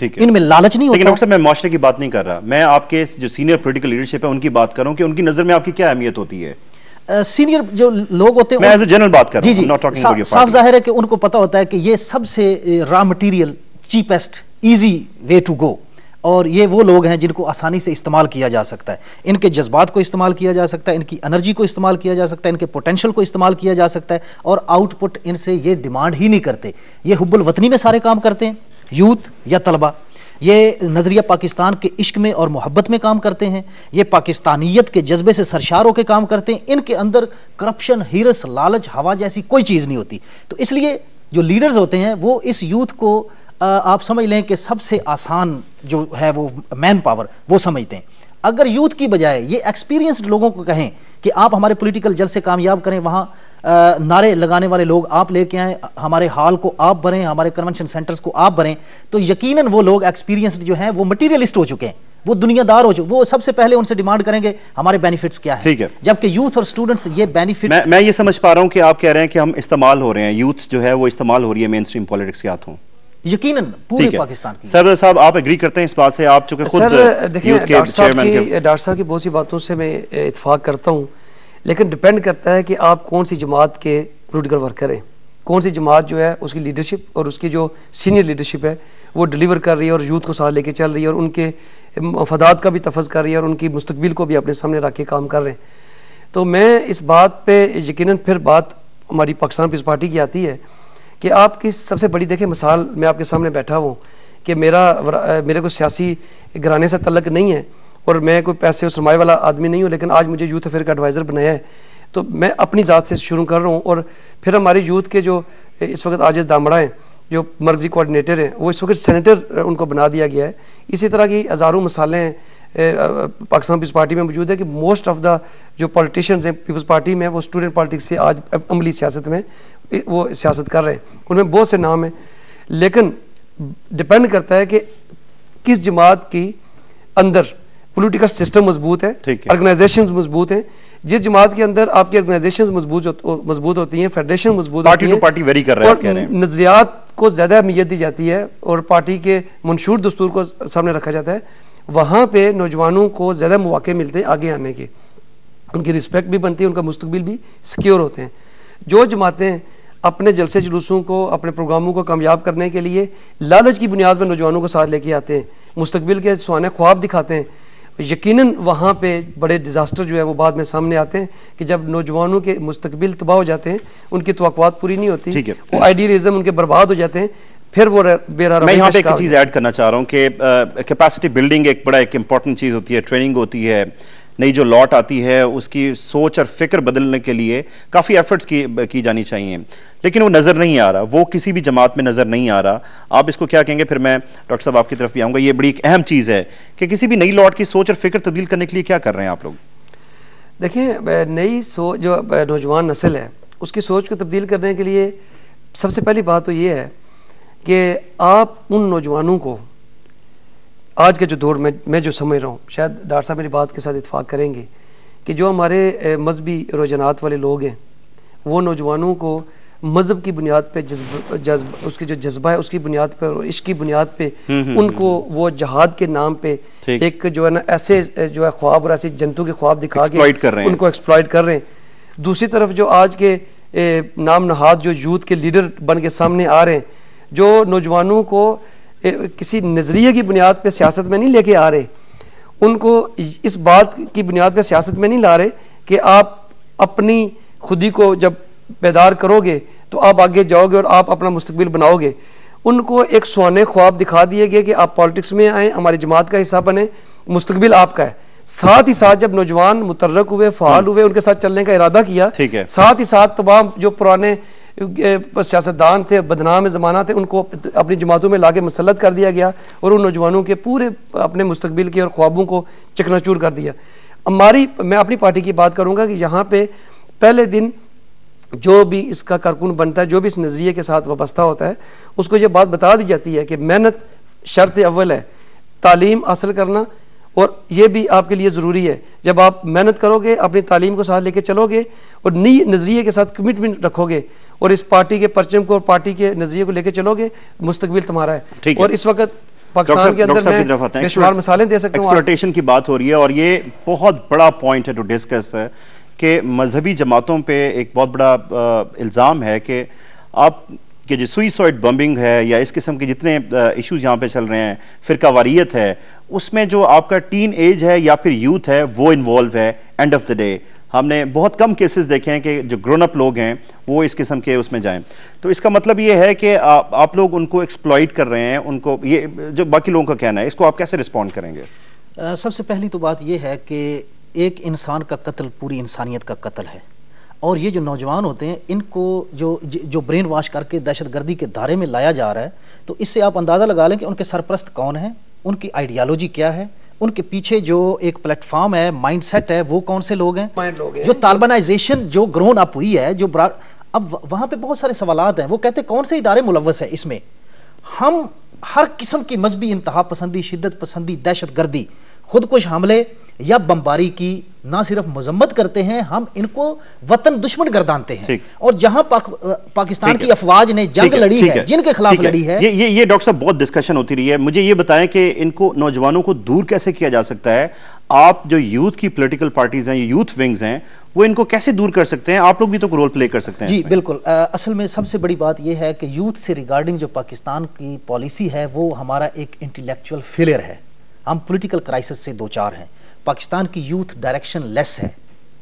ان میں لالچ نہیں ہوتا. لیکن ڈاکٹر صاحب میں معاشرے کی بات نہیں کر رہا, میں آپ کے جو سینئر پولیٹیکل لیڈرشپ ہے ان کی بات کر رہا ہوں کہ ان کی نظر میں آپ کی کیا اہمیت ہوتی ہے. سینئر جو لوگ ہوتے ہیں, میں ایز اے جنرل بات کر رہا ہوں, صاف ظاہر ہے کہ ان کو پتا ہوتا ہے کہ یہ سب سے raw material, cheapest, easy way to go, اور یہ وہ لوگ ہیں جن کو آسانی سے استعمال کیا جا سکتا ہے. ان کے جذبات کو استعمال کیا جا سکتا ہے, ان کی انرجی کو استعمال کیا جا سکتا ہے, ان کے پوٹینشل کو استعمال کیا جا سکتا ہے, اور آؤٹ پٹ ان سے یہ ڈیمانڈ ہی نہیں کرتے. یہ حب الوطنی میں سارے کام کرتے ہیں, یوتھ یا طلبہ, یہ نظریہ پاکستان کے عشق میں اور محبت میں کام کرتے ہیں, یہ پاکستانیت کے جذبے سے سرشار ہو کے کام کرتے ہیں. ان کے اندر کرپشن, ہیرس, لالچ, ہوا جیسی کوئی چیز نہیں ہوتی. تو اس لیے جو لیڈرز ہوتے ہیں وہ اس یوتھ کو آپ سمجھ لیں کہ سب سے آسان جو ہے وہ مین پاور وہ سمجھتے ہیں. اگر یوتھ کی بجائے یہ ایکسپیرینسڈ لوگوں کو کہیں کہ آپ ہمارے پولیٹیکل جلسے کامیاب کریں, وہاں نعرے لگانے والے لوگ آپ لے کے آئیں, ہمارے ہال کو آپ بھریں, ہمارے کنونشن سینٹرز کو آپ بھریں, تو یقیناً وہ لوگ ایکسپیرینسڈ جو ہیں وہ مٹیریلسٹ ہو چکے ہیں, وہ دنیا دار ہو چکے, وہ سب سے پہلے ان سے ڈیمانڈ کریں گے ہمارے بینیفٹس کیا ہیں. جبکہ یوتھ اور اسٹوڈنٹس یہ بینیفٹس, میں یہ سمجھ پا رہا ہوں کہ آپ کہہ رہے ہیں کہ ہم استعمال ہو رہے ہیں, یوتھ جو ہے وہ استعمال ہو رہی ہے مین اسٹریم پالیٹکس کے ہاتھوں. یقیناً پورے پاکستان کی. سر صاحب آپ ایگری کرتے ہیں اس بات سے؟ آپ چونکہ خود یوتھ کے چیئرمین کے. ڈاکٹر صاحب کی بہت سی باتوں سے میں اتفاق کرتا ہوں, لیکن ڈیپینڈ کرتا ہے کہ آپ کون سی جماعت کے پولیٹیکل ورکر ہیں, کون سی جماعت جو ہے اس کی لیڈرشپ اور اس کی جو سینئر لیڈرشپ ہے وہ ڈیلیور کر رہی ہے اور یوتھ کو ساتھ لے کے چل رہی ہے, اور ان کے مفادات کا بھی تفظ کر رہی ہے, اور ان کی مستقبل کو بھی اپنے سامنے رکھ کے کام کر رہے ہیں. تو میں اس بات پہ یقیناً پھر بات ہماری پاکستان پیپلز پارٹی کی آتی ہے کہ آپ کی سب سے بڑی دیکھیں مثال, میں آپ کے سامنے بیٹھا ہوں کہ میرے کو سیاسی گھرانے سے تعلق نہیں ہے اور میں کوئی پیسے اور سرمایہ والا آدمی نہیں ہوں, لیکن آج مجھے یوتھ افیئر کا ایڈوائزر بنایا ہے. تو میں اپنی ذات سے شروع کر رہا ہوں, اور پھر ہماری یوتھ کے جو اس وقت عاجز دامڑا ہیں جو مرکزی کوآرڈینیٹر ہیں وہ اس وقت سینیٹر ان کو بنا دیا گیا ہے. اسی طرح کی ہزاروں مثالیں پاکستان پیپلز پارٹی میں موجود ہے کہ موسٹ آف دا جو پولیٹیشینز ہیں پیپلز پارٹی میں وہ اسٹوڈنٹ پالیٹکس سے آج عملی سیاست میں وہ سیاست کر رہے ہیں. ان میں بہت سے نام ہیں, لیکن ڈپینڈ کرتا ہے کہ کس جماعت کی اندر پولیٹیکل سسٹم مضبوط ہے, آرگنائزیشنز مضبوط ہیں. جس جماعت کے اندر آپ کی آرگنائزیشنز مضبوط ہوتی ہیں, فیڈریشن مضبوط ہوتی ہیں, اور نظریات کو زیادہ اہمیت دی جاتی ہے اور پارٹی کے منشور دستور کو سامنے رکھا جاتا ہے, وہاں پہ نوجوانوں کو زیادہ مواقع ملتے ہیں آگے آنے کے, ان کی رسپیکٹ بھی بنتی ہے, ان کا مستقبل بھی سیکیور ہوتے ہیں. جو جماعتیں اپنے جلسے جلوسوں کو, اپنے پروگراموں کو کامیاب کرنے کے لیے لالچ کی بنیاد پر نوجوانوں کو ساتھ لے کے آتے ہیں, مستقبل کے سہانے خواب دکھاتے ہیں, یقیناً وہاں پہ بڑے ڈیزاسٹر جو ہے وہ بعد میں سامنے آتے ہیں کہ جب نوجوانوں کے مستقبل تباہ ہو جاتے ہیں, ان کی توقعات پوری نہیں ہوتی, وہ آئیڈیلزم ان کے برباد ہو جاتے ہیں, پھر وہ میں یہاں پہ ایک چیز ایڈ کرنا چاہ رہا ہوں کہ کیپیسٹی بلڈنگ ایک بڑا ایک امپورٹنٹ چیز ہوتی ہے, ٹریننگ ہوتی ہے, نئی جو لاٹ آتی ہے اس کی سوچ اور فکر بدلنے کے لیے کافی ایفرٹس کی جانی چاہیے, لیکن وہ نظر نہیں آ رہا, وہ کسی بھی جماعت میں نظر نہیں آ رہا. آپ اس کو کیا کہیں گے؟ پھر میں ڈاکٹر صاحب آپ کی طرف بھی آؤں گا. یہ بڑی ایک اہم چیز ہے کہ کسی بھی نئی لاٹ کی سوچ اور فکر تبدیل کرنے کے لیے کیا کر رہے ہیں آپ لوگ؟ دیکھیں, نئی سوچ جو نوجوان نسل ہے اس کی سوچ کو تبدیل کرنے کے لیے سب سے پہلی بات تو یہ ہے کہ آپ ان نوجوانوں کو آج کے جو دور میں جو سمجھ رہا ہوں, شاید ڈاکٹر صاحب میری بات کے ساتھ اتفاق کریں گے کہ جو ہمارے مذہبی رجحانات والے لوگ ہیں وہ نوجوانوں کو مذہب کی بنیاد پہ اس کے جو جذبہ ہے اس کی بنیاد پہ اور عشق کی بنیاد پہ ان کو وہ جہاد کے نام پہ ایک جو ہے نا ایسے جو ہے خواب اور ایسے جنتوں کے خواب دکھا کے ان کو ایکسپلائٹ کر رہے ہیں. دوسری طرف جو آج کے نام نہاد جو یوتھ کے لیڈر بن کے سامنے آ رہے ہیں, جو نوجوانوں کو کسی نظریے کی بنیاد پہ سیاست میں نہیں لے کے آ رہے, ان کو اس بات کی بنیاد پہ سیاست میں نہیں لا رہے کہ آپ اپنی خودی کو جب بیدار کرو گے تو آپ آگے جاؤ گے اور آپ اپنا مستقبل بناؤ گے. ان کو ایک سونے خواب دکھا دیے گئے کہ آپ پالیٹکس میں آئیں, ہماری جماعت کا حصہ بنیں, مستقبل آپ کا ہے. ساتھ ہی ساتھ جب نوجوان متحرک ہوئے, فعال ہوئے, ان کے ساتھ چلنے کا ارادہ کیا, ساتھ ہی ساتھ تمام جو پرانے سیاستدان تھے, بدنام زمانہ تھے, ان کو اپنی جماعتوں میں لا کے مسلط کر دیا گیا اور ان نوجوانوں کے پورے اپنے مستقبل کے اور خوابوں کو چکناچور کر دیا. میں اپنی پارٹی کی بات کروں گا کہ یہاں پہ پہلے دن جو بھی اس کا کارکن بنتا ہے, جو بھی اس نظریے کے ساتھ وابستہ ہوتا ہے, اس کو یہ بات بتا دی جاتی ہے کہ محنت شرط اول ہے, تعلیم حاصل کرنا, اور یہ بھی آپ کے لیے ضروری ہے. جب آپ محنت کرو گے, اپنی تعلیم کو ساتھ لے کے چلو گے اور نئی نظریے کے ساتھ کمٹمنٹ رکھو گے اور اس پارٹی کے پرچم کو اور پارٹی کے نظریے کو لے کے چلو گے, مستقبل تمہارا ہے. اور اس وقت پاکستان کے اندر میں بے شمار مثالیں دے سکتا ہوں. ایکسپلوٹیشن کی بات ہو رہی ہے اور یہ بہت بڑا پوائنٹ ہے ٹو ڈسکس ہے کہ مذہبی جماعتوں پہ ایک بہت بڑا الزام ہے کہ آپ کہ جو سوئسائڈ بمبنگ ہے یا اس قسم کے جتنے ایشوز یہاں پہ چل رہے ہیں، فرقہ واریت ہے، اس میں جو آپ کا ٹین ایج ہے یا پھر یوتھ ہے وہ انوالو ہے. اینڈ آف دا ڈے ہم نے بہت کم کیسز دیکھے ہیں کہ جو گرون اپ لوگ ہیں وہ اس قسم کے اس میں جائیں. تو اس کا مطلب یہ ہے کہ آپ لوگ ان کو ایکسپلائٹ کر رہے ہیں، ان کو یہ جو باقی لوگوں کا کہنا ہے، اس کو آپ کیسے رسپونڈ کریں گے؟ سب سے پہلی تو بات یہ ہے کہ ایک انسان کا قتل پوری انسانیت کا قتل ہے، اور یہ جو نوجوان ہوتے ہیں ان کو جو برین واش کر کے دہشت گردی کے دھارے میں لایا جا رہا ہے، تو اس سے آپ اندازہ لگا لیں کہ ان کے سرپرست کون ہیں، ان کی آئیڈیالوجی کیا ہے، ان کے پیچھے جو ایک پلیٹ فارم ہے، مائنڈ سیٹ ہے، وہ کون سے لوگ ہیں. جو طالبانائزیشن جو گرون اپ ہوئی ہے، جو اب وہاں پہ بہت سارے سوالات ہیں. وہ کہتے ہیں کون سے ادارے ملوث ہیں اس میں؟ ہم ہر قسم کی مذہبی انتہا پسندی، شدت پسندی، دہشت گردی، خودکش حملے یا بمباری کی نہ صرف مذمت کرتے ہیں، ہم ان کو وطن دشمن گردانتے ہیں. اور جہاں پاکستان کی افواج نے جنگ لڑی ہے، جن کے خلاف لڑی ہے، یہ ڈاکٹر صاحب بہت ڈسکشن ہوتی رہی ہے. مجھے یہ بتائیں کہ ان کو نوجوانوں کو دور کیسے کیا جا سکتا ہے؟ آپ جو یوتھ کی پولیٹیکل پارٹیز ہیں، یوتھ ونگز ہیں، وہ ان کو کیسے دور کر سکتے ہیں؟ آپ لوگ بھی تو رول پلے کر سکتے ہیں. جی بالکل. اصل میں سب سے بڑی بات یہ ہے کہ یوتھ سے ریگارڈنگ جو پاکستان کی پالیسی ہے وہ ہمارا ایک انٹلیکچوئل فیلئر ہے. ہم پولیٹیکل کرائسس سے دوچار ہیں. پاکستان کی یوتھ ڈائریکشن لیس ہے،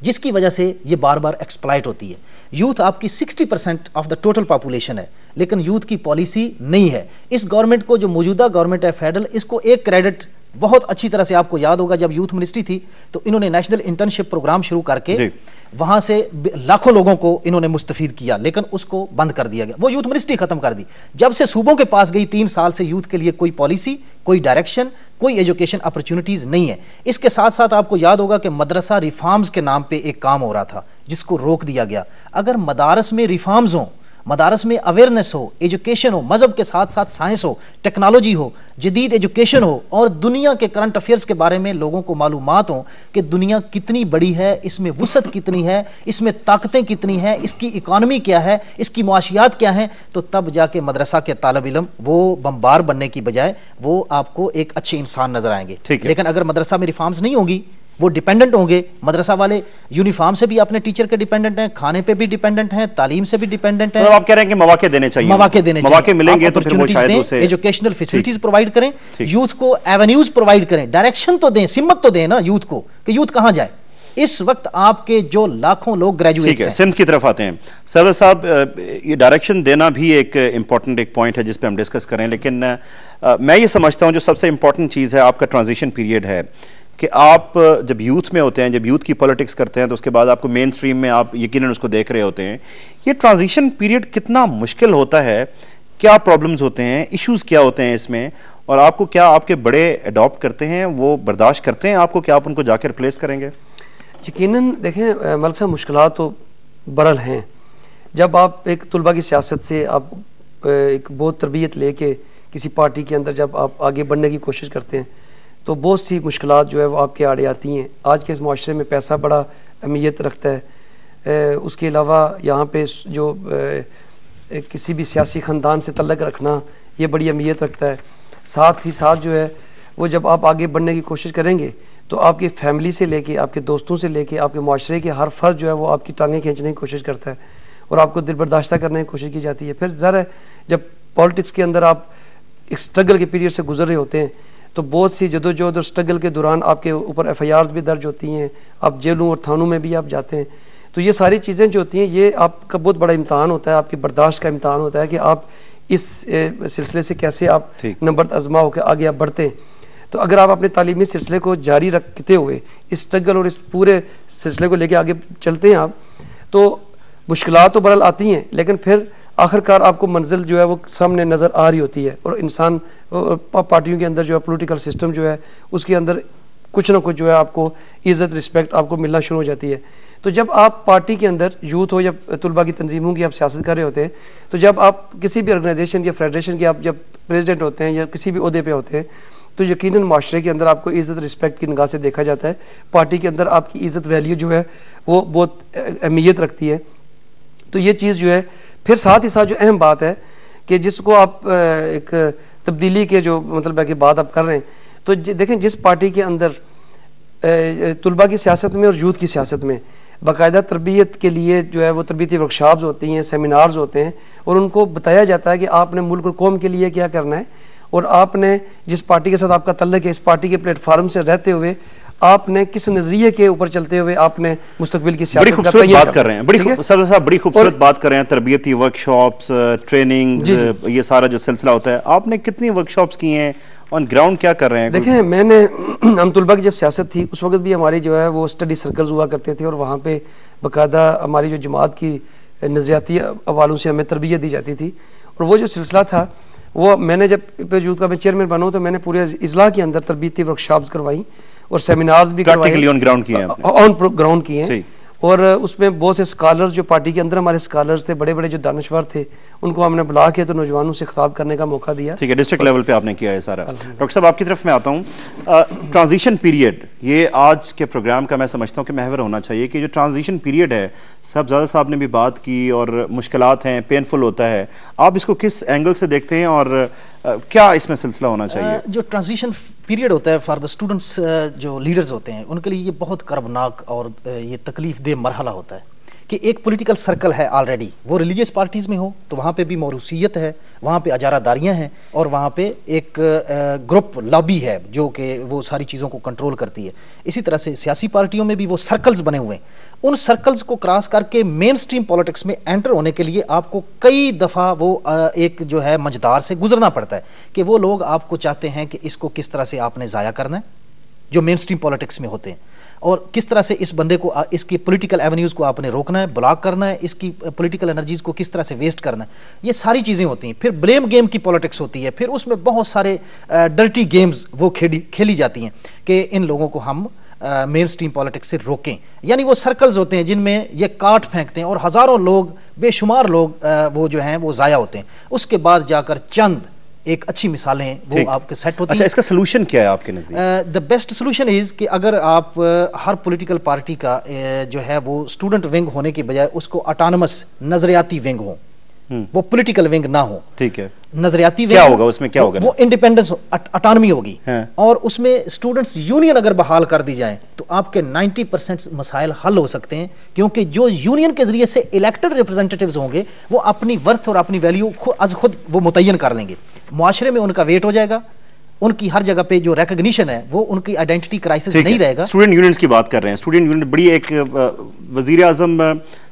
جس کی وجہ سے یہ بار بار ایکسپلائٹ ہوتی ہے. یوتھ آپ کی 60% آف دا ٹوٹل پاپولیشن ہے، لیکن یوتھ کی پالیسی نہیں ہے. اس گورنمنٹ کو، جو موجودہ گورنمنٹ ہے فیڈرل، اس کو ایک کریڈٹ بہت اچھی طرح سے آپ کو یاد ہوگا، جب یوتھ منسٹری تھی تو انہوں نے نیشنل انٹرنشپ پروگرام شروع کر کے وہاں سے لاکھوں لوگوں کو انہوں نے مستفید کیا، لیکن اس کو بند کر دیا گیا. وہ یوتھ منسٹری ختم کر دی. جب سے صوبوں کے پاس گئی 3 سال سے یوتھ کے لیے کوئی پالیسی، کوئی ڈائریکشن، کوئی ایجوکیشن اپرچونٹیز نہیں ہے. اس کے ساتھ ساتھ آپ کو یاد ہوگا کہ مدرسہ ریفارمز کے نام پہ ایک کام ہو رہا تھا جس کو روک دیا گیا. اگر مدارس میں ریفارمز ہوں، مدارس میں اویئرنیس ہو، ایجوکیشن ہو، مذہب کے ساتھ ساتھ سائنس ہو، ٹیکنالوجی ہو، جدید ایجوکیشن ہو، اور دنیا کے کرنٹ افیئرس کے بارے میں لوگوں کو معلومات ہوں کہ دنیا کتنی بڑی ہے، اس میں وسعت کتنی ہے، اس میں طاقتیں کتنی ہیں، اس کی اکانومی کیا ہے، اس کی معاشیات کیا ہیں، تو تب جا کے مدرسہ کے طالب علم وہ بمبار بننے کی بجائے وہ آپ کو ایک اچھے انسان نظر آئیں گے. لیکن اگر مدرسہ میں ریفارمز نہیں ہوگی، وہ ڈیپینڈنٹ ہوں گے. مدرسہ والے یونیفارم سے بھی اپنے ٹیچر کے ڈیپینڈنٹ ہیں، کھانے پہ بھی ڈیپینڈنٹ ہیں، تعلیم سے بھی ڈیپینڈنٹ ہیں. آپ کہہ رہے ہیں کہ مواقع دینے چاہیے، مواقع ملیں گے تو پھر وہ شاید اسے ایجوکیشنل فیسلٹیز پرووائڈ کریں، یوتھ کو ایونیوز پرووائڈ کریں، ڈائریکشن تو دیں، سمت تو دیں نا یوتھ کو کہ یوتھ کہاں جائے. اس وقت آپ کے جو لاکھوں لوگ گریجویٹس ہیں. سمت کی طرف آتے ہیں. سرور صاحب، یہ ڈائریکشن دینا بھی ایک امپورٹنٹ ایک پوائنٹ ہے جس پہ ہم ڈسکس کریں، لیکن میں یہ سمجھتا ہوں جو سب سے امپورٹنٹ چیز ہے آپ کا ٹرانزیشن پیریڈ ہے کہ آپ جب یوتھ میں ہوتے ہیں، جب یوتھ کی پولیٹکس کرتے ہیں تو اس کے بعد آپ کو مین سٹریم میں آپ یقیناً اس کو دیکھ رہے ہوتے ہیں. یہ ٹرانزیشن پیریڈ کتنا مشکل ہوتا ہے؟ کیا پرابلمز ہوتے ہیں؟ ایشوز کیا ہوتے ہیں اس میں؟ اور آپ کو کیا آپ کے بڑے اڈاپٹ کرتے ہیں، وہ برداشت کرتے ہیں آپ کو، کیا آپ ان کو جا کے ریپلیس کریں گے؟ یقیناً دیکھیں ملک صاحب، مشکلات تو برل ہیں. جب آپ ایک طلبہ کی سیاست سے آپ ایک بہت تربیت لے کے کسی پارٹی کے اندر جب آپ آگے بڑھنے کی کوشش کرتے ہیں تو بہت سی مشکلات جو ہے وہ آپ کے آڑے آتی ہیں. آج کے اس معاشرے میں پیسہ بڑا اہمیت رکھتا ہے. اس کے علاوہ یہاں پہ جو کسی بھی سیاسی خاندان سے تعلق رکھنا یہ بڑی اہمیت رکھتا ہے. ساتھ ہی ساتھ جو ہے وہ جب آپ آگے بڑھنے کی کوشش کریں گے تو آپ کی فیملی سے لے کے، آپ کے دوستوں سے لے کے، آپ کے معاشرے کے ہر فرد جو ہے وہ آپ کی ٹانگیں کھینچنے کی کوشش کرتا ہے اور آپ کو دل برداشتہ کرنے کی کوشش کی جاتی ہے. پھر ظاہر ہے جب پالیٹکس کے اندر آپ ایک اسٹرگل کے پیریڈ سے گزر رہے ہوتے ہیں تو بہت سی جدوجہد اور اسٹرگل کے دوران آپ کے اوپر ایف آئی آرز بھی درج ہوتی ہیں، آپ جیلوں اور تھانوں میں بھی آپ جاتے ہیں. تو یہ ساری چیزیں جو ہوتی ہیں یہ آپ کا بہت بڑا امتحان ہوتا ہے، آپ کی برداشت کا امتحان ہوتا ہے کہ آپ اس سلسلے سے کیسے آپ نمبر آزما ہو کے آگے آپ بڑھتے ہیں. تو اگر آپ اپنے تعلیمی سلسلے کو جاری رکھتے ہوئے اس اسٹرگل اور اس پورے سلسلے کو لے کے آگے چلتے ہیں آپ، تو مشکلات تو برحال آتی ہیں، لیکن پھر آخرکار آپ کو منزل جو ہے وہ سامنے نظر آ رہی ہوتی ہے. اور انسان پارٹیوں کے اندر جو ہے پولیٹیکل سسٹم جو ہے اس کے اندر کچھ نہ کچھ جو ہے آپ کو عزت رسپیکٹ آپ کو ملنا شروع ہو جاتی ہے. تو جب آپ پارٹی کے اندر یوتھ ہو یا طلباء کی تنظیموں کی آپ سیاست کر رہے ہوتے ہیں، تو جب آپ کسی بھی آرگنائزیشن یا فیڈریشن کے آپ جب پریزیڈنٹ ہوتے ہیں یا کسی بھی عہدے پہ ہوتے ہیں تو یقیناً معاشرے کے اندر آپ کو عزت رسپیکٹ کی نگاہ سے دیکھا جاتا ہے. پارٹی کے اندر آپ کی عزت ویلیو جو ہے وہ بہت اہمیت رکھتی ہے. تو یہ چیز جو ہے پھر ساتھ ہی ساتھ جو اہم بات ہے کہ جس کو آپ ایک تبدیلی کے جو مطلب ہے کہ بات آپ کر رہے ہیں، تو دیکھیں جس پارٹی کے اندر طلباء کی سیاست میں اور یوتھ کی سیاست میں باقاعدہ تربیت کے لیے جو ہے وہ تربیتی ورکشاپس ہوتی ہیں، سیمینارز ہوتے ہیں، اور ان کو بتایا جاتا ہے کہ آپ نے ملک اور قوم کے لیے کیا کرنا ہے، اور آپ نے جس پارٹی کے ساتھ آپ کا تعلق ہے اس پارٹی کے پلیٹ فارم سے رہتے ہوئے آپ نے کس نظریے کے اوپر چلتے ہوئے آپ نے مستقبل کی سیاست بڑی خوبصورت بات کر رہے ہیں، بڑی خوبصورت بات کر رہے ہیں، تربیتی ورکشاپس، ٹریننگ، یہ سارا جو سلسلہ ہوتا ہے، آپ نے کتنی ورکشاپس کی ہیں، آن گراؤنڈ کیا کر رہے ہیں؟ دیکھیں میں نے ہم طلباء کی جب سیاست تھی اس وقت بھی ہماری جو ہے وہ اسٹڈی سرکلز ہوا کرتے تھے، اور وہاں پہ باقاعدہ ہماری جو جماعت کی نظریاتی حوالوں سے ہمیں تربیت دی جاتی تھی، اور وہ جو سلسلہ تھا وہ میں نے جب یوتھ کا میں چیئرمین بنا تو میں نے پورے اضلاع کے اندر تربیتی ورکشاپس کروائیں اور سیمینارز بھی کروائے، آن گراؤنڈ کیے ہیں، آن گراؤنڈ کیے ہیں، اور اس میں بہت سے سکالرز جو پارٹی کے اندر ہمارے سکالرز تھے، بڑے بڑے جو دانشور تھے، ان کو ہم نے بلا کے تو نوجوانوں سے خطاب کرنے کا موقع دیا۔ ٹھیک ہے، ڈسٹرکٹ لیول پہ آپ نے کیا ہے سارا۔ ڈاکٹر صاحب آپ کی طرف میں آتا ہوں، ٹرانزیشن پیریڈ یہ آج کے پروگرام کا میں سمجھتا ہوں کہ محور ہونا چاہیے کہ جو ٹرانزیشن پیریڈ ہے، صاحبزادہ صاحب نے بھی بات کی اور مشکلات ہیں، پینفل ہوتا ہے، آپ اس کو کس اینگل سے دیکھتے ہیں اور کیا اس میں سلسلہ ہونا چاہیے؟ جو ٹرانزیشن پیریڈ ہوتا ہے فار دا اسٹوڈنٹس، جو لیڈرز ہوتے ہیں ان کے لیے یہ بہت کربناک اور یہ تکلیف دہ مرحلہ ہوتا ہے کہ ایک پولیٹیکل سرکل ہے آلریڈی، وہ ریلیجیس پارٹیز میں ہو تو وہاں پہ بھی موروثیت ہے، وہاں پہ اجارہ داریاں ہیں، اور وہاں پہ ایک گروپ لابی ہے جو کہ وہ ساری چیزوں کو کنٹرول کرتی ہے۔ اسی طرح سے سیاسی پارٹیوں میں بھی وہ سرکلز بنے ہوئے ہیں، ان سرکلز کو کراس کر کے مین سٹریم پولیٹکس میں انٹر ہونے کے لیے آپ کو کئی دفعہ وہ ایک جو ہے مجدار سے گزرنا پڑتا ہے کہ وہ لوگ آپ کو چاہتے ہیں کہ اس کو کس طرح سے آپ نے ضائع کرنا ہے جو مین سٹریم پولیٹکس میں ہوتے ہیں، اور کس طرح سے اس بندے کو اس کی پولیٹیکل ایونیوز کو آپ نے روکنا ہے، بلاک کرنا ہے، اس کی پولیٹیکل انرجیز کو کس طرح سے ویسٹ کرنا ہے، یہ ساری چیزیں ہوتی ہیں۔ پھر بلیم گیم کی پولیٹکس ہوتی ہے، پھر اس میں بہت سارے ڈرٹی گیمز وہ کھیلی جاتی ہیں کہ ان لوگوں کو ہم مین سٹریم پولیٹکس سے روکیں، یعنی وہ سرکلز ہوتے ہیں جن میں یہ کاٹ پھینکتے ہیں اور ہزاروں لوگ، بے شمار لوگ وہ جو ہیں وہ ضائع ہوتے ہیں، اس کے بعد جا کر چند ایک اچھی مثالیں وہ آپ کے سیٹ ہوتی ہیں۔ اچھا اس کا سلوشن کیا ہے آپ کے نزدیک؟ دا بیسٹ سلوشن از کہ اگر آپ ہر پولیٹیکل پارٹی کا جو ہے وہ اسٹوڈنٹ ونگ ہونے کی بجائے اس کو اٹانومس نظریاتی ونگ ہو، وہ پولیٹیکل ونگ نہ ہو۔ ٹھیک ہے، نظریاتی کیا ہوگا اس میں، کیا ہوگا؟ وہ انڈیپینڈنس، اٹانومی ہوگی، اور اس میں اسٹوڈنٹس یونین اگر بحال کر دی جائیں تو آپ کے 90% مسائل حل ہو سکتے ہیں، کیونکہ جو یونین کے ذریعے سے الیکٹڈ ریپرزینٹیٹیوز ہوں گے وہ اپنی ورتھ اور اپنی ویلیو از خود وہ متعین کر لیں گے، معاشرے میں ان کا ویٹ ہو جائے گا، ان کی ہر جگہ پہ جو ریکگنیشن ہے وہ ان کی آئیڈینٹی کرائسس نہیں رہے گا۔ اسٹوڈنٹ یونینز کی بات کر رہے ہیں، اسٹوڈنٹ یونین بڑی ایک وزیر اعظم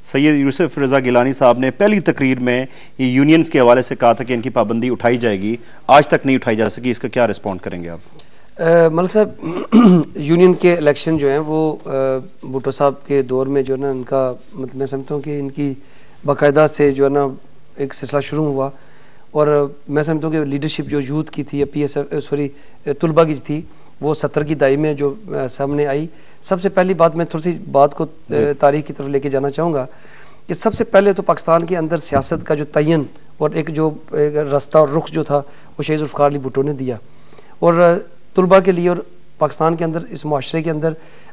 سید یوسف رضا گیلانی صاحب نے پہلی تقریر میں یہ یونینز کے حوالے سے کہا تھا کہ ان کی پابندی اٹھائی جائے گی، آج تک نہیں اٹھائی جا سکی، اس کا کیا رسپونڈ کریں گے آپ؟ ملک صاحب یونین کے الیکشن جو ہیں وہ بھٹو صاحب کے دور میں جو ہے نا ان کا مطلب میں سمجھتا ہوں کہ ان کی باقاعدہ سے جو ہے نا ایک سلسلہ شروع ہوا، اور میں سمجھتا ہوں کہ لیڈرشپ جو یوتھ کی تھی، طلباء کی تھی، وہ 70 کی دہائی میں جو سامنے آئی۔ سب سے پہلی بات میں تھوڑی سی بات کو تاریخ کی طرف لے کے جانا چاہوں گا کہ سب سے پہلے تو پاکستان کے اندر سیاست کا جو تعین اور ایک جو راستہ اور رخ جو تھا وہ شہید ذوالفقار علی بھٹو نے دیا، اور طلباء کے لیے اور پاکستان کے اندر اس معاشرے کے اندر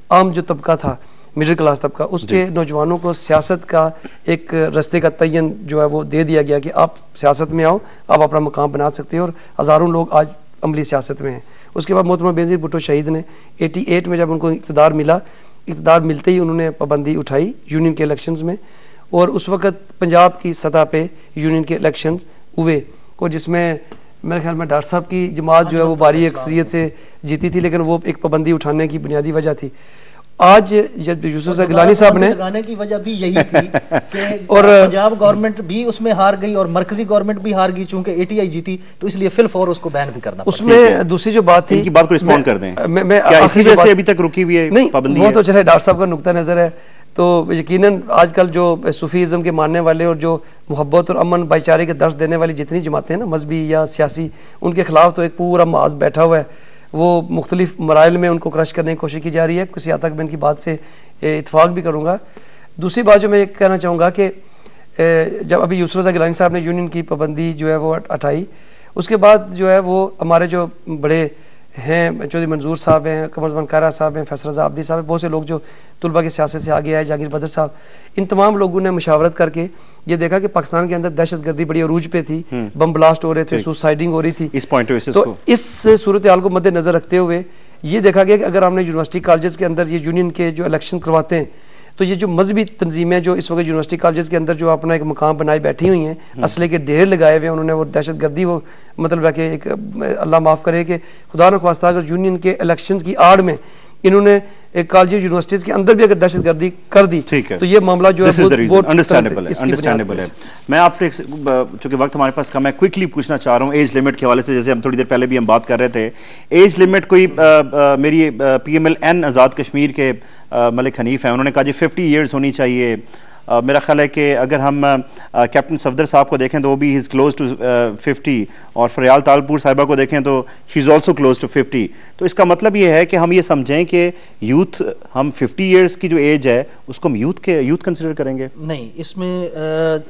عام جو طبقہ تھا، مڈل کلاس طبقہ، اس کے نوجوانوں کو سیاست کا ایک رستے کا تعین جو ہے وہ دے دیا گیا کہ آپ سیاست میں آؤ، آپ اپنا مقام بنا سکتے ہیں، اور ہزاروں لوگ آج عملی سیاست میں ہیں۔ اس کے بعد محترمہ بینظیر بھٹو شہید نے 88 میں جب ان کو اقتدار ملا، اقتدار ملتے ہی انہوں نے پابندی اٹھائی یونین کے الیکشنز میں، اور اس وقت پنجاب کی سطح پہ یونین کے الیکشنز ہوئے، اور جس میں میرے خیال میں ڈاکٹر صاحب کی جماعت جو ہے وہ بھاری اکثریت سے جیتی تھی، لیکن وہ ایک پابندی اٹھانے کی بنیادی وجہ تھی۔ آج جب یوسف گیلانی صاحب نے لگانے کی وجہ بھی یہی تھی کہ اور پنجاب گورنمنٹ بھی اس میں ہار گئی اور مرکزی گورنمنٹ بھی ہار گئی، چونکہ اے ٹی آئی جیتی تو اس لیے فل فور اس کو بین بھی کرنا پڑا۔ اس میں دوسری جو بات تھی، ان کی بات کو رسپونڈ کر دیں، کیا اسی وجہ سے ابھی تک رکی ہوئی ہے پابندی؟ وہ تو چلے ڈاکٹر صاحب کا نقطہ نظر ہے، تو یقیناً آج کل جو صوفیزم کے ماننے والے اور جو محبت اور امن بھائی چارے کے درس دینے والی جتنی جماعتیں ہیں نا، مذہبی یا سیاسی، ان کے خلاف تو ایک پورا محاذ بیٹھا ہوا ہے، وہ مختلف مراحل میں ان کو کرش کرنے کی کوشش کی جا رہی ہے۔ کسی حد تک میں ان کی بات سے اتفاق بھی کروں گا۔ دوسری بات جو میں یہ کہنا چاہوں گا کہ جب ابھی یوسف رضا گیلانی صاحب نے یونین کی پابندی جو ہے وہ اٹھائی، اس کے بعد جو ہے وہ ہمارے جو بڑے ہیں چودھری منظور صاحب ہیں, قمر زمان کائرہ صاحب ہیں, فیصل رضا عابدی صاحب ہیں, بہت سے لوگ جو طلباء کی سیاست سے آگے آئے, جہانگیر بدر صاحب, ان تمام لوگوں نے مشاورت کر کے یہ دیکھا کہ پاکستان کے اندر دہشت گردی بڑی عروج پہ تھی, بم بلاسٹ ہو رہے تھے, سوسائڈنگ ہو رہی تھی. تو اس صورتحال کو مد نظر رکھتے ہوئے یہ دیکھا گیا کہ اگر ہم نے یونیورسٹی کالجز کے اندر یہ یونین کے جو الیکشن کرواتے ہیں تو یہ جو مذہبی تنظیمیں جو اس وقت یونیورسٹی کالجز کے اندر جو اپنا ایک مقام بنائے بیٹھی ہوئی ہیں, اسلحے کے ڈھیر لگائے ہوئے ہیں, انہوں نے وہ دہشت گردی وہ مطلب ہے کہ ایک اللہ معاف کرے کہ خدا نخواستہ اگر یونین کے الیکشنز کی آڑ میں انہوں نے ایک کالج یونیورسٹیز کے اندر بھی اگر دہشت گردی کر دی تو یہ معاملہ جو ہے انڈرسٹینڈیبل ہے. میں آپ سے چونکہ وقت ہمارے پاس کم ہے کوئکلی پوچھنا چاہ رہا ہوں ایج لیمٹ کے حوالے سے, جیسے ہم تھوڑی دیر پہلے بھی ہم بات کر رہے تھے, ایج لیمٹ کوئی میری P M L N Azad Kashmir کے ملک حنیف ہیں, انہوں نے کہا جی 50 ایئرز ہونی چاہیے. میرا خیال ہے کہ اگر ہم کیپٹن صفدر صاحب کو دیکھیں تو وہ بھی ہی از کلوز ٹو 50, اور فریال تالپور صاحبہ کو دیکھیں تو شی از آلسو کلوز ٹو 50. تو اس کا مطلب یہ ہے کہ ہم یہ سمجھیں کہ یوتھ, ہم 50 ایئرز کی جو ایج ہے اس کو ہم یوتھ کنسیڈر کریں گے؟ نہیں, اس میں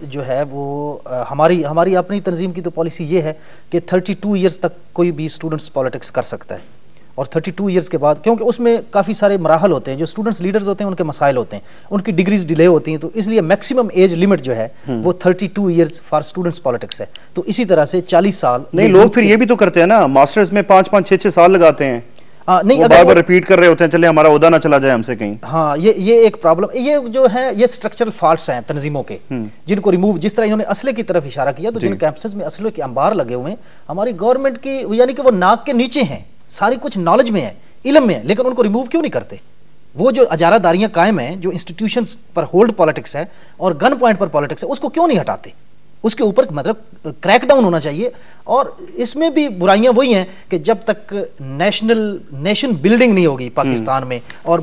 جو ہے وہ ہماری اپنی تنظیم کی تو پالیسی یہ ہے کہ 32 ایئرز تک کوئی بھی اسٹوڈنٹس پالیٹکس کر سکتا ہے, اور 32 ایئرز کے بعد, کیونکہ اس میں کافی سارے مراحل ہوتے ہیں, جو اسٹوڈنٹس لیڈرز ہوتے ہیں ان کے مسائل ہوتے ہیں, ان کی ڈگریز ڈیلے ہوتی ہیں, تو اس لیے میکسیمم ایج لمٹ جو ہے وہ 32 ایئرز فار اسٹوڈنٹس پالیٹکس ہے. تو اسی طرح سے 40 سال. نہیں, لوگ پھر یہ بھی تو کرتے ہیں نا, ماسٹرز میں 5-5 6-6 سال لگاتے ہیں, نہیں بار بار ریپیٹ کر رہے ہوتے ہیں, چلے ہمارا عہدہ نہ چلا جائے ہم سے کہیں. ہاں, یہ ایک پرابلم, یہ جو ہے یہ اسٹرکچرل فالٹس ہیں تنظیموں کے, جن کو ریموو, جس طرح انہوں نے اسلحے کی طرف اشارہ کیا, تو جن کیمپسز میں اسلحے کے انبار لگے ہوئے ہیں, ہماری گورنمنٹ کی یعنی کہ وہ ناک کے نیچے ہیں, ساری کچھ نالج میں ہے, علم میں ہے, لیکن ان کو ریموو کیوں نہیں کرتے؟ وہ جو اجارہ داریاں قائم ہیں, جو انسٹیٹیوشنز پر ہولڈ پالیٹکس ہے اور گن پوائنٹ پر پالیٹکس ہے, اس کو کیوں نہیں ہٹاتے؟ اس کے اوپر مطلب کریک ڈاؤن ہونا چاہیے. اور اس میں بھی برائیاں وہی ہیں کہ جب تک نیشن بلڈنگ نہیں ہوگی پاکستان میں, اور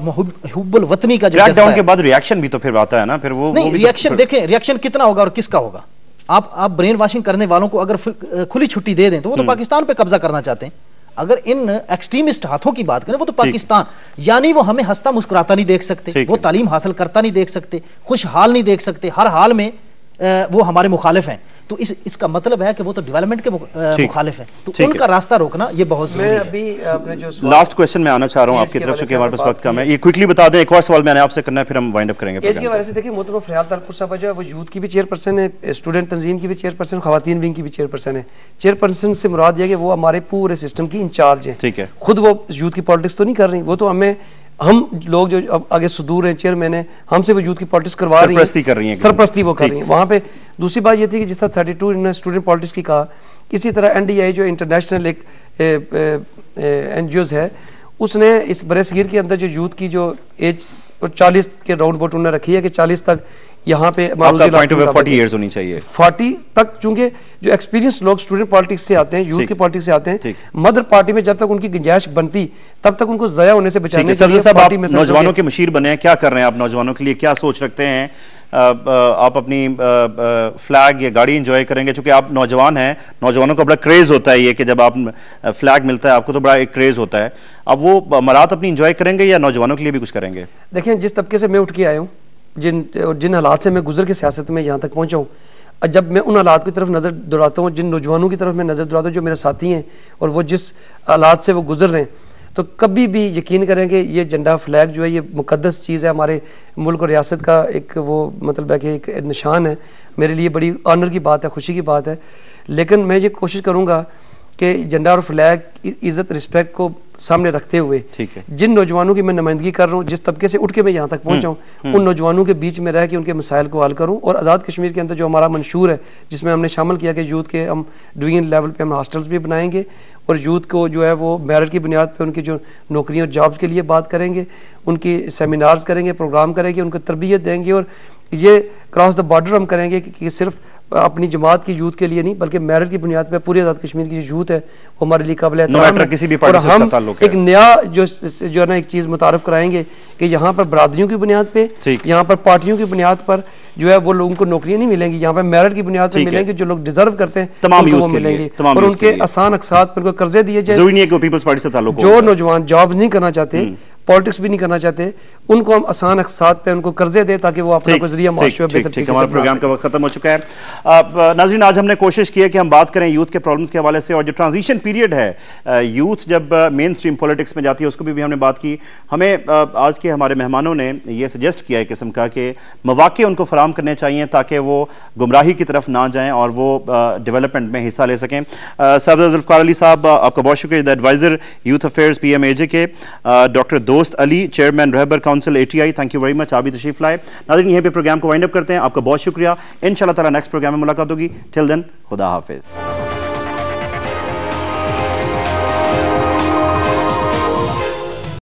حب الوطنی کا جو کریک ڈاؤن کے بعد ریاکشن بھی تو پھر آتا ہے نا, پھر وہ نہیں, ریاکشن دیکھیں ریاکشن کتنا ہوگا اور کس کا ہوگا. آپ برین واشنگ کرنے والوں کو اگر کھلی چھٹی دے دیں تو وہ تو پاکستان پہ قبضہ کرنا چاہتے ہیں. اگر ان ایکسٹریمسٹ ہاتھوں کی بات کریں, وہ تو پاکستان, یعنی وہ ہمیں ہنستا مسکراتا نہیں دیکھ سکتے, وہ تعلیم حاصل کرتا نہیں دیکھ سکتے, خوشحال نہیں دیکھ سکتے, ہر حال میں وہ ہمارے مخالف ہیں. تو اس کا مطلب ہے کہ وہ تو ڈیولپمنٹ کے مخالف ہیں, تو ان کا راستہ روکنا یہ بہت ضروری ہے. ابھی آپ نے جو لاسٹ کویسچن میں آنا چاہ رہا ہوں آپ کی طرف سے کہ ہمارے پاس وقت کم ہے, یہ کوئکلی بتا دیں, ایک اور سوال میں نے آپ سے کرنا ہے, پھر ہم وائنڈ اپ کریں گے. ایج کے حوالے سے دیکھیں, محترم فریال تالپور صاحب جو ہے وہ یوتھ کی بھی چیئرپرسن ہے, اسٹوڈنٹ تنظیم کی بھی چیئرپرسن, خواتین ونگ کی بھی چیئرپرسن ہے. چیئرپرسن سے مراد یہ کہ وہ ہمارے پورے سسٹم کی انچارج ہیں. ٹھیک ہے, خود وہ یوتھ کی پالیٹکس تو نہیں کر رہی, وہ تو ہم لوگ جو آگے صدور ہیں, چیئرمین ہیں, ہم سے وہ یوتھ کی پالیٹکس کروا رہی ہیں, سرپرستی وہ کر رہی ہیں وہاں پہ. دوسری بات یہ تھی کہ جس طرح 32 انہوں نے اسٹوڈنٹ پالیٹکس کی کہا, اسی طرح این ڈی آئی جو انٹرنیشنل ایک این جی اوز ہے, اس نے اس برے صغیر کے اندر جو یوتھ کی جو ایج 40 کے راؤنڈ بوٹ انہوں نے رکھی ہے کہ 40 تک یہاں پہ 40 ایئرز ہونی چاہیے, 40 تک, چونکہ جو ایکسپیرینس لوگ اسٹوڈنٹ پالیٹکس سے آتے ہیں, یوتھ کی پالیٹکس سے آتے ہیں, مدر پارٹی میں جب تک ان کی گنجائش بنتی تب تک ان کو ضائع ہونے سے بچانے کے لیے پارٹی میں. نوجوانوں کے مشیر بنے ہیں, کیا کر رہے ہیں آپ نوجوانوں کے لیے, کیا سوچ رکھتے ہیں؟ آپ اپنی فلیگ یا گاڑی انجوائے کریں گے, چونکہ آپ نوجوان ہیں, نوجوانوں کا بڑا کریز ہوتا ہے یہ کہ جب آپ فلیگ ملتا ہے آپ کو تو بڑا ایک کریز ہوتا ہے. اب وہ مرات اپنی انجوائے کریں گے یا نوجوانوں کے لیے بھی کچھ کریں گے؟ دیکھیں, جس طبقے سے میں اٹھ کے آیا ہوں, جن حالات سے میں گزر کے سیاست میں یہاں تک پہنچا ہوں, جب میں ان حالات کی طرف نظر دوڑاتا ہوں, جن نوجوانوں کی طرف میں نظر دوڑاتا ہوں جو میرے ساتھی ہیں اور وہ جس حالات سے وہ گزر رہے ہیں, تو کبھی بھی یقین کریں کہ یہ جھنڈا فلیگ جو ہے یہ مقدس چیز ہے, ہمارے ملک اور ریاست کا ایک وہ مطلب ہے کہ ایک نشان ہے. میرے لیے بڑی آنر کی بات ہے, خوشی کی بات ہے. لیکن میں یہ کوشش کروں گا کہ جھنڈا اور فلیگ عزت رسپیکٹ کو سامنے رکھتے ہوئے جن نوجوانوں کی میں نمائندگی کر رہا ہوں, جس طبقے سے اٹھ کے میں یہاں تک پہنچا ہوں, ان نوجوانوں کے بیچ میں رہ کے ان کے مسائل کو حل کروں. اور آزاد کشمیر کے اندر جو ہمارا منشور ہے, جس میں ہم نے شامل کیا کہ یوتھ کے ہم ڈویژن لیول پہ ہم ہاسٹلز بھی بنائیں گے, اور یوتھ کو جو ہے وہ میرٹ کی بنیاد پہ ان کی جو نوکریوں اور جابز کے لیے بات کریں گے, ان کی سیمینارز کریں گے, پروگرام کریں گے, ان کو تربیت دیں گے. اور یہ کراس دا بارڈر ہم کریں گے کہ صرف اپنی جماعت کی یوتھ کے لیے نہیں بلکہ میرٹ کی بنیاد پہ پوری آزاد کشمیر کی جو یوتھ ہے وہ ہمارے لیے قابل احترام ہے. اور ہم ایک نیا جو ہے نا ایک چیز متعارف کرائیں گے کہ یہاں پر برادریوں کی بنیاد پہ, یہاں پر پارٹیوں کی بنیاد پر جو ہے وہ لوگوں کو نوکریاں نہیں ملیں گی, یہاں پہ میرٹ کی بنیاد پہ ملیں گے, جو لوگ ڈیزرو کرتے ہیں تمام وہ ملیں گے, اور ان کے آسان اقساط پر کوئی قرضے دیے جائیں. ضروری نہیں ہے کہ پیپلز پارٹی سے تعلق ہو. جو نوجوان جاب نہیں کرنا چاہتے پالیٹکس بھی نہیں کرنا چاہتے، ان کو ہم آسان اقساط پہ ان کو قرضے دیں تاکہ وہ اپنا کوئی ذریعہ معاش و بہتر طریقے سے ہمارا پروگرام کا وقت ختم ہو چکا ہے۔ ناظرین آج ہم نے کوشش کی ہے کہ ہم بات کریں یوتھ کے پرابلمس کے حوالے سے، اور جو ٹرانزیشن پیریڈ ہے یوتھ جب مین سٹریم پولیٹکس میں جاتی ہے اس کو بھی ہم نے بات کی۔ ہمیں آج کے ہمارے مہمانوں نے یہ سجیسٹ کیا ہے قسم کا کہ مواقع ان کو فراہم کرنے چاہیے تاکہ وہ گمراہی کی طرف نہ جائیں اور وہ ڈیولپمنٹ میں حصہ لے سکیں۔ صاحب ذوالفقار علی صاحب آپ کا بہت شکریہ، advisor youth affairs P M A J K. Doctor Dost Ali chairman Rahbar council A T I, thank you very much, آپ بھی تشریف لائے۔ ناظرین یہیں پہ پروگرام کو وائنڈ اپ کرتے ہیں، آپ کا بہت شکریہ، انشاءاللہ تعالیٰ نیکسٹ پروگرام میں ملاقات ہوگی، ٹل دین خدا حافظ۔